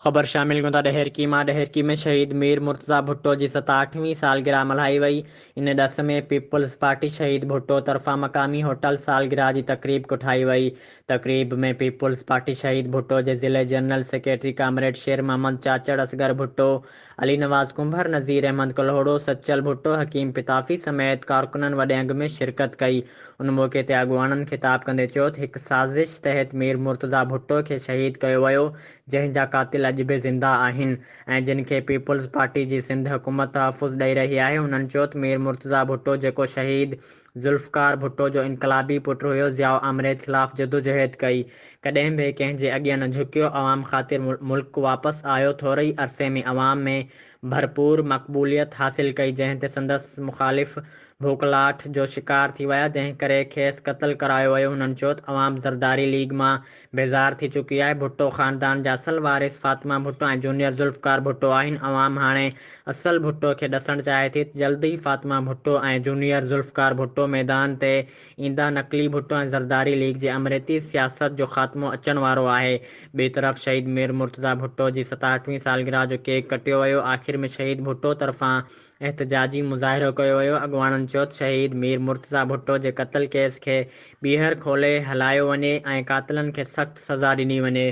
ख़बर शामिल गुंदा डहरकी में शहीद मीर मुर्तज़ा भुट्टो जी 67वीं सालगिरह मल्हाई वई। इन ॾस में पीपल्स पार्टी शहीद भुट्टो तरफ़ां मक़ामी होटल सालगिरह जी तक़रीब कोठाई वई। तक़रीब में पीपल्स पार्टी शहीद भुट्टो जे ज़िले जनरल सेक्रेटरी कामरेड शेर मोहम्मद चाचड़ असगर भुट्टो, अली नवाज़ कुंभर, नज़ीर अहमद कल्होड़ो, सचल भुट्टो, हकीम पिताफ़ी समेत कारकुननि वॾे अंग में शिरकत कई। उन मौक़े ते अॻुवाणनि ख़िताब कंदे चयो त हिकु साज़िश तहत मीर मुर्तज़ा भुट्टो खे शहीद कयो वियो, जंहिंजा क़ातिल अॼु बि ज़िंदा आहिनि ऐं जिन खे पीपल्स पार्टी जी सिंध हुकूमत तहफ़ुज़ ॾेई रही आहे। उन्हनि चयो त मीर मुर्तज़ा भुट्टो जेको शहीद ज़ुल्फ़कार भुट्टो जो इनक़लाबी पुटु हुयो, ज़ियाउ आमरेद ख़िलाफ़ जदोजहद कई, कॾहिं बि कंहिंजे अॻियां न झुकियो, अवाम ख़ातिर मुल्क वापसि आयो, थोरे ई अरसे में अवाम में भरपूर मक़बूलियत हासिल कई, जंहिं ते संदसि मुख़ालिफ़ भूखलाठ जो शिकार थी विया, जंहिं करे खेसि क़त्ल करायो वियो। हुननि चयो त अवाम ज़रदारी लीग मां बेज़ार थी चुकी आहे। भुट्टो ख़ानदान जा असल वारिस फ़ातिमा भुट्टो ऐं जूनियर ज़ुल्फ़कार भुट्टो आहिनि। अवाम हाणे असल भुट्टो खे ॾसणु चाहे थी त जल्द ई फ़ातिमा भुट्टो ऐं जूनियर ज़ुल्फ़कार भुट्टो मैदान ते ईंदा। नकली भुट्टो ऐं ज़रदारी लीग जे अमरीती सियासत जो ख़ात्मो अचण वारो आहे। ॿिए तरफ़ शहीद मीर मुर्तज़ा भुट्टो जी 67वीं सालगिरह जो केक कटियो वियो। आख़िर में शहीद भुट्टो तरफ़ां एहतजाजी मुज़ाहिरो कयो वियो। अॻुवाणनि चयो त शहीद मीर मुर्तज़ा भुट्टो जे क़त्ल केस खे ॿीहर खोले हलायो वञे ऐं क़ातिलनि खे सख़्तु सज़ा ॾिनी वञे।